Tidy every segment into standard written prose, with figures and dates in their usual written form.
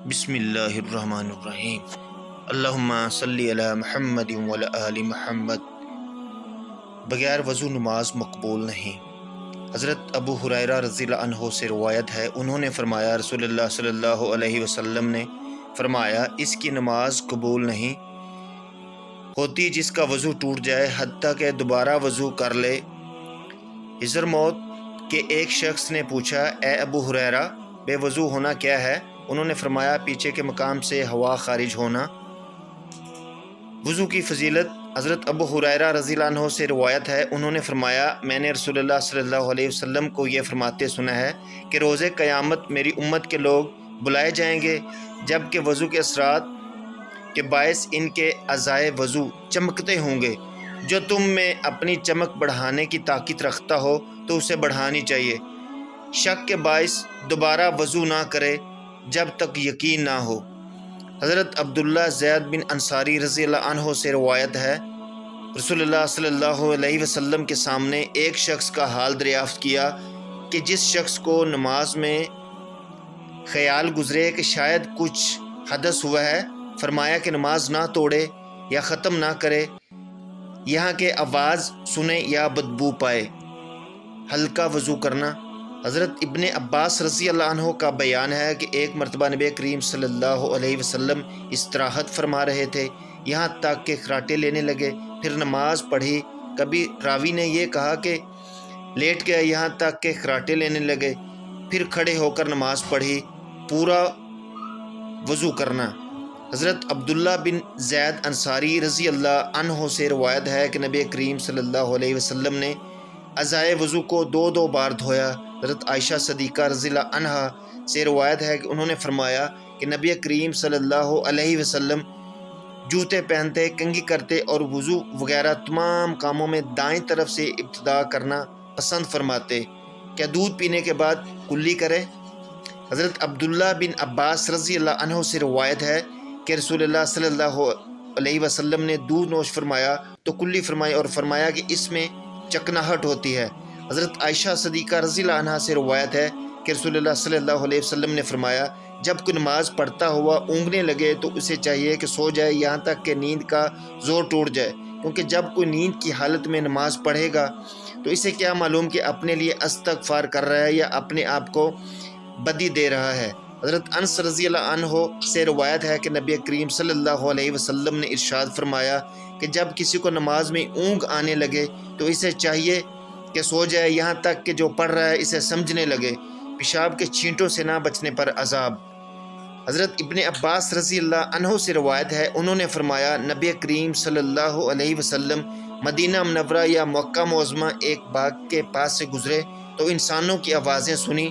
بسم اللہ الرحمن الرحیم۔ اللہم صلی علی محمد وعلی آل محمد۔ بغیر وضو نماز مقبول نہیں۔ حضرت ابو ہریرہ رضی اللہ عنہ سے روایت ہے، انہوں نے فرمایا رسول اللہ صلی اللہ علیہ وسلم نے فرمایا اس کی نماز قبول نہیں ہوتی جس کا وضو ٹوٹ جائے حتیٰ کہ دوبارہ وضو کر لے۔ حضر موت کے ایک شخص نے پوچھا، اے ابو ہریرہ بے وضو ہونا کیا ہے؟ انہوں نے فرمایا پیچھے کے مقام سے ہوا خارج ہونا۔ وضو کی فضیلت حضرت ابو ہریرہ رضی اللہ عنہ سے روایت ہے، انہوں نے فرمایا میں نے رسول اللہ صلی اللہ علیہ وسلم کو یہ فرماتے سنا ہے کہ روز قیامت میری امت کے لوگ بلائے جائیں گے جب کہ وضو کے اثرات کے باعث ان کے اعضائے وضو چمکتے ہوں گے۔ جو تم میں اپنی چمک بڑھانے کی طاقت رکھتا ہو تو اسے بڑھانی چاہیے۔ شک کے باعث دوبارہ وضو نہ کرے جب تک یقین نہ ہو۔ حضرت عبداللہ زید بن انصاری رضی اللہ عنہ سے روایت ہے، رسول اللہ صلی اللہ علیہ وسلم کے سامنے ایک شخص کا حال دریافت کیا کہ جس شخص کو نماز میں خیال گزرے کہ شاید کچھ حدث ہوا ہے، فرمایا کہ نماز نہ توڑے یا ختم نہ کرے یہاں کہ آواز سنے یا بدبو پائے۔ ہلکا وضو کرنا۔ حضرت ابن عباس رضی اللہ عنہ کا بیان ہے کہ ایک مرتبہ نبی کریم صلی اللہ علیہ وسلم استراحت فرما رہے تھے، یہاں تک کہ خراٹے لینے لگے، پھر نماز پڑھی۔ کبھی راوی نے یہ کہا کہ لیٹ گئے یہاں تک کہ خراٹے لینے لگے، پھر کھڑے ہو کر نماز پڑھی۔ پورا وضو کرنا۔ حضرت عبداللہ بن زید انصاری رضی اللہ عنہ سے روایت ہے کہ نبی کریم صلی اللہ علیہ وسلم نے اعضائے وضو کو دو دو بار دھویا۔ حضرت عائشہ صدیقہ رضی اللہ عنہا سے روایت ہے کہ انہوں نے فرمایا کہ نبی کریم صلی اللہ علیہ وسلم جوتے پہنتے، کنگھی کرتے اور وضو وغیرہ تمام کاموں میں دائیں طرف سے ابتدا کرنا پسند فرماتے۔ کیا دودھ پینے کے بعد کلی کرے؟ حضرت عبداللہ بن عباس رضی اللہ عنہ سے روایت ہے کہ رسول اللہ صلی اللہ علیہ وسلم نے دودھ نوش فرمایا تو کلی فرمائی اور فرمایا کہ اس میں چکناہٹ ہوتی ہے۔ حضرت عائشہ صدیقہ رضی اللہ عنہا سے روایت ہے کہ رسول اللہ صلی اللہ علیہ وسلم نے فرمایا جب کوئی نماز پڑھتا ہوا اونگنے لگے تو اسے چاہیے کہ سو جائے یہاں تک کہ نیند کا زور ٹوٹ جائے، کیونکہ جب کوئی نیند کی حالت میں نماز پڑھے گا تو اسے کیا معلوم کہ اپنے لیے استغفار کر رہا ہے یا اپنے آپ کو بدی دے رہا ہے۔ حضرت انس رضی اللہ عنہ سے روایت ہے کہ نبی کریم صلی اللہ علیہ وسلم نے ارشاد فرمایا کہ جب کسی کو نماز میں اونگ آنے لگے تو اسے چاہیے کہ سو جائے یہاں تک کہ جو پڑھ رہا ہے اسے سمجھنے لگے۔ پیشاب کے چھینٹوں سے نہ بچنے پر عذاب۔ حضرت ابن عباس رضی اللہ عنہ سے روایت ہے، انہوں نے فرمایا نبی کریم صلی اللہ علیہ وسلم مدینہ منورہ یا مکہ معظمہ ایک باغ کے پاس سے گزرے تو انسانوں کی آوازیں سنی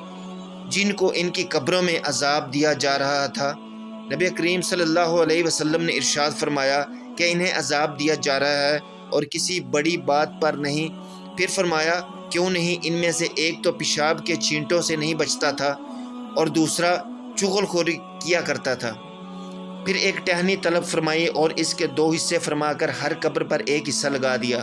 جن کو ان کی قبروں میں عذاب دیا جا رہا تھا۔ نبی کریم صلی اللہ علیہ وسلم نے ارشاد فرمایا کہ انہیں عذاب دیا جا رہا ہے اور کسی بڑی بات پر نہیں۔ پھر فرمایا کیوں نہیں؟ ان میں سے ایک تو پیشاب کے چھینٹوں سے نہیں بچتا تھا اور دوسرا چغل خوری کیا کرتا تھا۔ پھر ایک ٹہنی طلب فرمائی اور اس کے دو حصے فرما کر ہر قبر پر ایک حصہ لگا دیا۔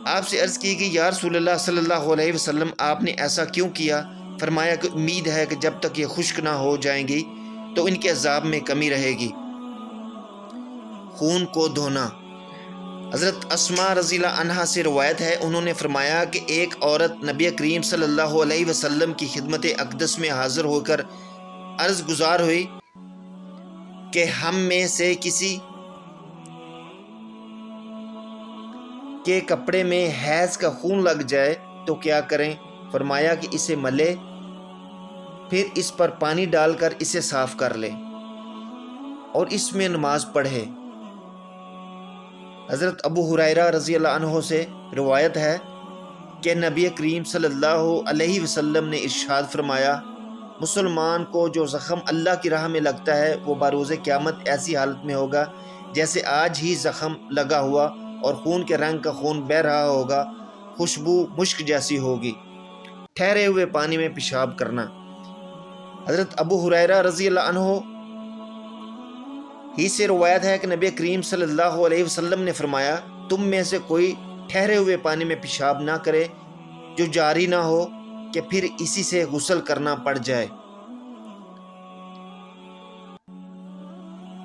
آپ سے عرض کی کہ یا رسول اللہ صلی اللہ علیہ وسلم آپ نے ایسا کیوں کیا؟ فرمایا کہ امید ہے کہ جب تک یہ خشک نہ ہو جائیں گی تو ان کے عذاب میں کمی رہے گی۔ خون کو دھونا۔ حضرت اسماء رضی اللہ عنہا سے روایت ہے، انہوں نے فرمایا کہ ایک عورت نبی کریم صلی اللہ علیہ وسلم کی خدمت اقدس میں حاضر ہو کر عرض گزار ہوئی کہ ہم میں سے کسی کے کپڑے میں حیض کا خون لگ جائے تو کیا کریں؟ فرمایا کہ اسے ملے، پھر اس پر پانی ڈال کر اسے صاف کر لے اور اس میں نماز پڑھے۔ حضرت ابو ہریرہ رضی اللہ عنہ سے روایت ہے کہ نبی کریم صلی اللہ علیہ وسلم نے ارشاد فرمایا مسلمان کو جو زخم اللہ کی راہ میں لگتا ہے وہ بروز قیامت ایسی حالت میں ہوگا جیسے آج ہی زخم لگا ہوا اور خون کے رنگ کا خون بہہ رہا ہوگا، خوشبو مشک جیسی ہوگی۔ ٹھہرے ہوئے پانی میں پیشاب کرنا۔ حضرت ابو ہریرہ رضی اللہ عنہ ہی سے روایت ہے کہ نبی کریم صلی اللہ علیہ وسلم نے فرمایا تم میں سے کوئی ٹھہرے ہوئے پانی میں پیشاب نہ کرے جو جاری نہ ہو کہ پھر اسی سے غسل کرنا پڑ جائے۔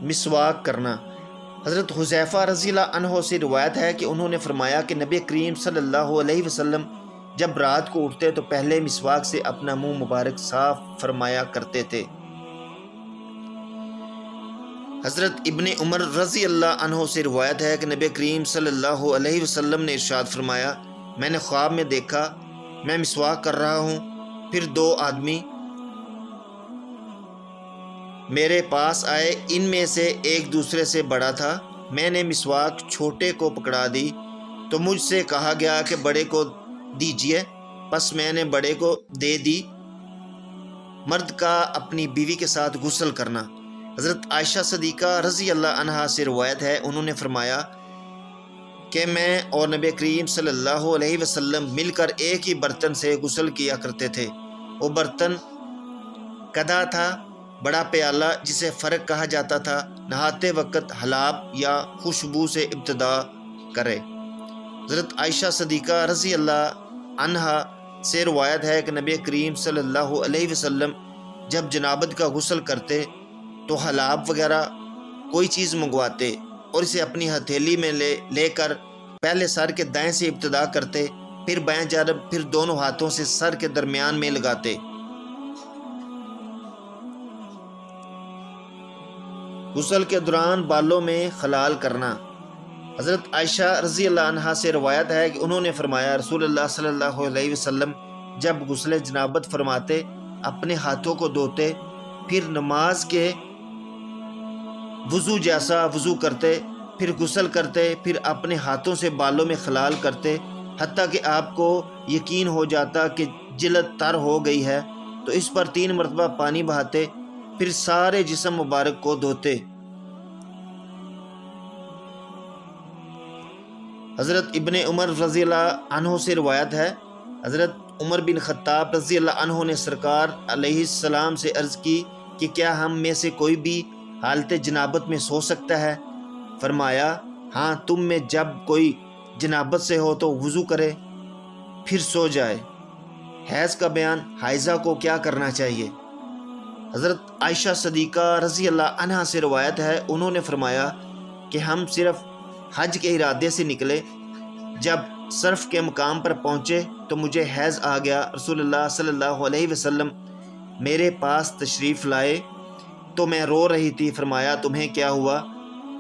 مسواک کرنا۔ حضرت حذیفہ رضی اللہ عنہ سے روایت ہے کہ انہوں نے فرمایا کہ نبی کریم صلی اللہ علیہ وسلم جب رات کو اٹھتے تو پہلے مسواک سے اپنا منہ مبارک صاف فرمایا کرتے تھے۔ حضرت ابن عمر رضی اللہ عنہ سے روایت ہے کہ نبی کریم صلی اللہ علیہ وسلم نے ارشاد فرمایا، میں نے خواب میں دیکھا میں مسواک کر رہا ہوں، پھر دو آدمی میرے پاس آئے، ان میں سے ایک دوسرے سے بڑا تھا۔ میں نے مسواک چھوٹے کو پکڑا دی تو مجھ سے کہا گیا کہ بڑے کو دیجیے، پس میں نے بڑے کو دے دی۔ مرد کا اپنی بیوی کے ساتھ غسل کرنا۔ حضرت عائشہ صدیقہ رضی اللہ عنہا سے روایت ہے، انہوں نے فرمایا کہ میں اور نبی کریم صلی اللہ علیہ وسلم مل کر ایک ہی برتن سے غسل کیا کرتے تھے۔ وہ برتن قدح تھا، بڑا پیالہ جسے فرق کہا جاتا تھا۔ نہاتے وقت حلاب یا خوشبو سے ابتدا کرے۔ حضرت عائشہ صدیقہ رضی اللہ عنہا سے روایت ہے کہ نبی کریم صلی اللہ علیہ وسلم جب جنابت کا غسل کرتے تو حلاب وغیرہ کوئی چیز منگواتے اور اسے اپنی ہتھیلی میں لے کر پہلے سر کے دائیں سے ابتدا کرتے، پھر بائیں جانب، پھر دونوں ہاتھوں سے سر کے درمیان میں لگاتے۔ غسل کے دوران بالوں میں خلال کرنا۔ حضرت عائشہ رضی اللہ عنہا سے روایت ہے کہ انہوں نے فرمایا، رسول اللہ صلی اللہ علیہ وسلم جب غسل جنابت فرماتے اپنے ہاتھوں کو دھوتے، پھر نماز کے وضو جیسا وضو کرتے، پھر غسل کرتے، پھر اپنے ہاتھوں سے بالوں میں خلال کرتے، حتیٰ کہ آپ کو یقین ہو جاتا کہ جلد تر ہو گئی ہے تو اس پر 3 مرتبہ پانی بہاتے، پھر سارے جسم مبارک کو دھوتے۔ حضرت ابن عمر رضی اللہ عنہ سے روایت ہے، حضرت عمر بن خطاب رضی اللہ عنہ نے سرکار علیہ السلام سے عرض کی کہ کیا ہم میں سے کوئی بھی حالت جنابت میں سو سکتا ہے؟ فرمایا، ہاں، تم میں جب کوئی جنابت سے ہو تو وضو کرے پھر سو جائے۔ حیض کا بیان، حائضہ کو کیا کرنا چاہیے؟ حضرت عائشہ صدیقہ رضی اللہ عنہا سے روایت ہے، انہوں نے فرمایا کہ ہم صرف حج کے ارادے سے نکلے، جب صرف کے مقام پر پہنچے تو مجھے حیض آ گیا۔ رسول اللہ صلی اللہ علیہ وسلم میرے پاس تشریف لائے تو میں رو رہی تھی۔ فرمایا، تمہیں کیا ہوا؟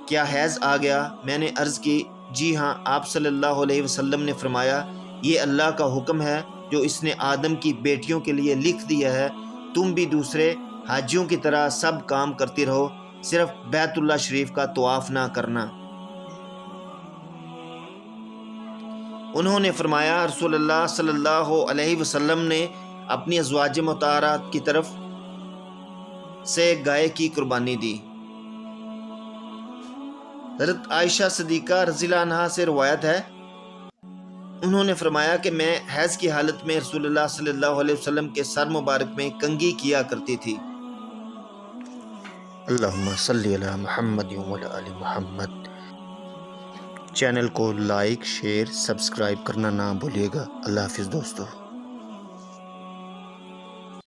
کیا حیض آ گیا؟ میں نے عرض کی، جی ہاں۔ آپ صلی اللہ علیہ وسلم نے فرمایا، یہ اللہ کا حکم ہے جو اس نے آدم کی بیٹیوں کے لیے لکھ دیا ہے، تم بھی دوسرے حاجیوں کی طرح سب کام کرتی رہو، صرف بیت اللہ شریف کا طواف نہ کرنا۔ انہوں نے فرمایا، رسول اللہ صلی اللہ علیہ وسلم نے اپنی ازواج مطہرات کی طرف سے گائے کی قربانی دی۔ حضرت عائشہ صدیقہ رضی اللہ عنہا سے روایت ہے، انہوں نے فرمایا کہ میں حیض کی حالت میں رسول اللہ صلی اللہ علیہ وسلم کے سر مبارک میں کنگھی کیا کرتی تھی۔ اللہم صلی علی محمد وعلی آل محمد۔ چینل کو لائک، شیئر، سبسکرائب کرنا نہ بھولیے گا۔ اللہ حافظ دوستو۔